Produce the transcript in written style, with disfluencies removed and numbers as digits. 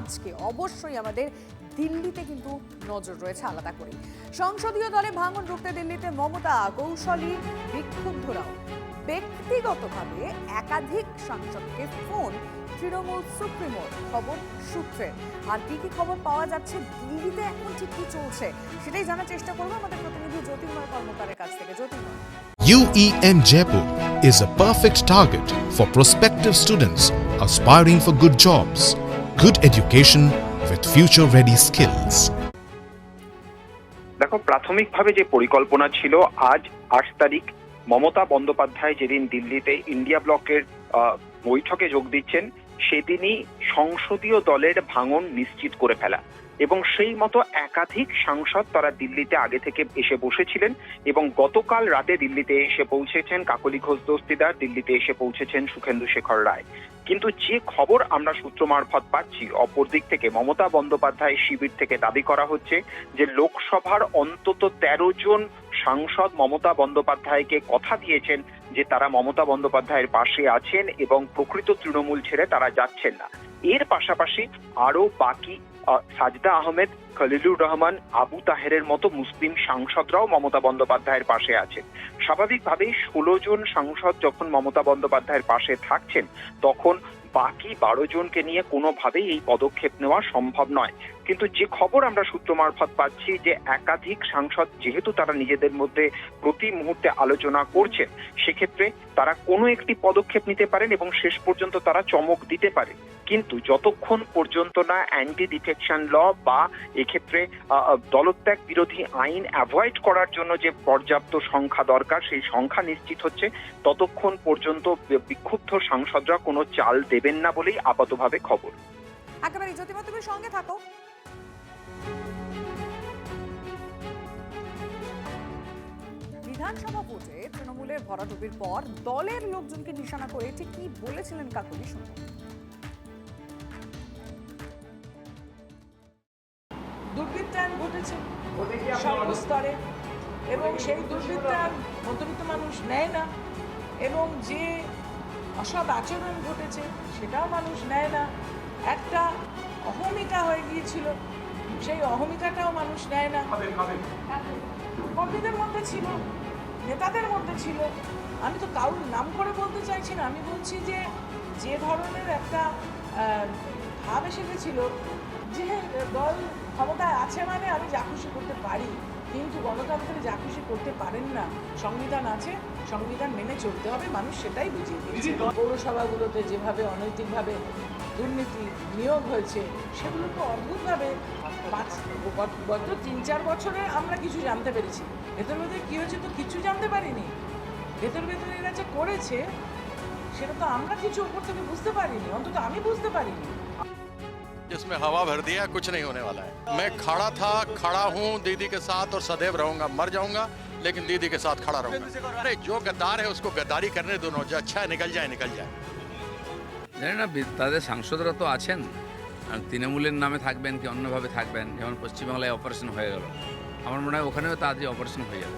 আজকে অবশ্যই আমাদের দিল্লিতে কিন্তু নজর রয়েছে আলাদা করে। সংসদীয় দলে ভাঙন রুখতে দিল্লিতে মমতা, কৌশলী বিক্ষুব্ধরাও। ব্যক্তিগতভাবে একাধিক সাংসদকে ফোন তৃণমূল সুপ্রিমোর, খবর সূত্রের। আর কি কি খবর পাওয়া যাচ্ছে দিল্লিতে এখন ঠিক কি চলছে সেটাই জানার চেষ্টা করবো আমাদের প্রতিনিধি জ্যোতির্ময় কর্মকারের কাছ থেকে। জ্যোতির্ময়, UEM Jaipur is a perfect target for prospective students aspiring for good jobs, good education with future-ready skills. দেখো, প্রাথমিকভাবে যে পরিকল্পনা ছিল, আজ 8 তারিখ মমতা বন্দ্যোপাধ্যায় যেদিন দিল্লিতে ইন্ডিয়া ব্লকের বৈঠকে যোগ দিচ্ছেন, সেদিনই সংসদীয় দলের ভাঙন নিশ্চিত করে ফেলা। এবং সেই মতো একাধিক সাংসদ তারা দিল্লিতে আগে থেকে এসে বসেছিলেন এবং গতকাল রাতে দিল্লিতে এসে পৌঁছেছেন কাকলি ঘোষ দস্তিদার, দিল্লিতে এসে পৌঁছেছেন সুখেন্দু শেখর রায়। কিন্তু যে খবর আমরা সূত্র মারফত পাচ্ছি, অপর দিক থেকে মমতা বন্দ্যোপাধ্যায় শিবির থেকে দাবি করা হচ্ছে যে লোকসভার অন্তত 13 জন সাংসদ মমতা বন্দ্যোপাধ্যায়কে কথা দিয়েছেন যে তারা মমতা বন্দ্যোপাধ্যায়ের পাশে আছেন এবং প্রকৃত তৃণমূল ছেড়ে তারা যাচ্ছেন না। এর পাশাপাশি আরো বাকি সাজদা আহমেদ, খলিলুর রহমান, আবু তাহেরের মতো মুসলিম সাংসদরাও মমতা বন্দ্যোপাধ্যায়ের পাশে আছেন। স্বাভাবিকভাবেই 16 জন সাংসদ যখন মমতা বন্দ্যোপাধ্যায়ের পাশে থাকছেন, তখন বাকি 12 জনকে নিয়ে কোনোভাবেই এই পদক্ষেপ নেওয়া সম্ভব নয়। কিন্তু যে খবর আমরা সূত্র মারফত পাচ্ছি যে একাধিক সাংসদ যেহেতু তারা নিজেদের মধ্যে প্রতি মুহূর্তে আলোচনা করছেন, সেক্ষেত্রে তারা কোনো একটি পদক্ষেপ নিতে পারেন এবং শেষ পর্যন্ত তারা চমক দিতে পারে। কিন্তু যতক্ষণ পর্যন্ত না অ্যান্টি ডিফেকশন ল বা এক্ষেত্রে দলত্যাগ বিরোধী আইন অ্যাভয়েড করার জন্য যে পর্যাপ্ত সংখ্যা দরকার, সেই সংখ্যা নিশ্চিত হচ্ছে, ততক্ষণ পর্যন্ত বিক্ষুব্ধ সাংসদরা কোনো চাল দেবেন না বলেই আপাতভাবে খবর। একেবারে জ্যোতির্ময়, তুমি সঙ্গে থাকো। বিধানসভা ভোটে তৃণমূলের ভরাডুবির পর দলের লোকজনকে নিশানা করে ঠিক কি বলেছিলেন কাকলি, শুনুন। দুর্বৃত্তায়ন ঘটেছে সর্বস্তরে এবং সেই দুর্বৃত্তায়ন মধ্যবিত্ত মানুষ নেয় না, এবং যে অসৎ আচরণ ঘটেছে সেটাও মানুষ নেয় না। একটা অহমিকা হয়ে গিয়েছিল, সেই অহমিকাটাও মানুষ নেয় না। কর্মীদের মধ্যে ছিল, নেতাদের মধ্যে ছিল। আমি তো কারোর নাম করে বলতে চাইছি না, আমি বলছি যে যে ধরনের একটা ভাব এসে গেছিল যে দল ক্ষমতায় আছে মানে আমি যা খুশি করতে পারি, কিন্তু গণতন্ত্রে যা খুশি করতে পারেন না। সংবিধান আছে, সংবিধান মেনে চলতে হবে, মানুষ সেটাই বুঝিয়ে দিয়েছে। পৌরসভাগুলোতে যেভাবে অনৈতিকভাবে দুর্নীতি নিয়োগ হয়েছে, সেগুলো তো অদ্ভুতভাবে গত 3-4 বছরে আমরা কিছু জানতে পেরেছি। ভেতর ভেতরে কী হয়েছে তো কিছু জানতে পারিনি। ভেতর ভেতরে এরা যে করেছে সেটা তো আমরা কিছু ওপর থেকে বুঝতে পারিনি, অন্তত আমি বুঝতে পারিনি। जिसमें हवा भर दिया, कुछ नहीं होने वाला है। मैं खड़ा था, खड़ा हूँ दीदी के साथ और सदैव रहूंगा। मर जाऊंगा लेकिन दीदी के साथ खड़ा रहूंगा। अरे जो गद्दार है उसको गद्दारी करने दो, जो अच्छा है निकल जाए निकल जाए। জানি না, তাদের সাংসদরা তো আছেন, তৃণমূলের নামে থাকবেন কি অন্যভাবে থাকবেন। যেমন পশ্চিমবাংলায় অপারেশন হয়ে গেল, আমার মনে হয় ওখানেও তাড়াতাড়ি অপারেশন হয়ে যাবে।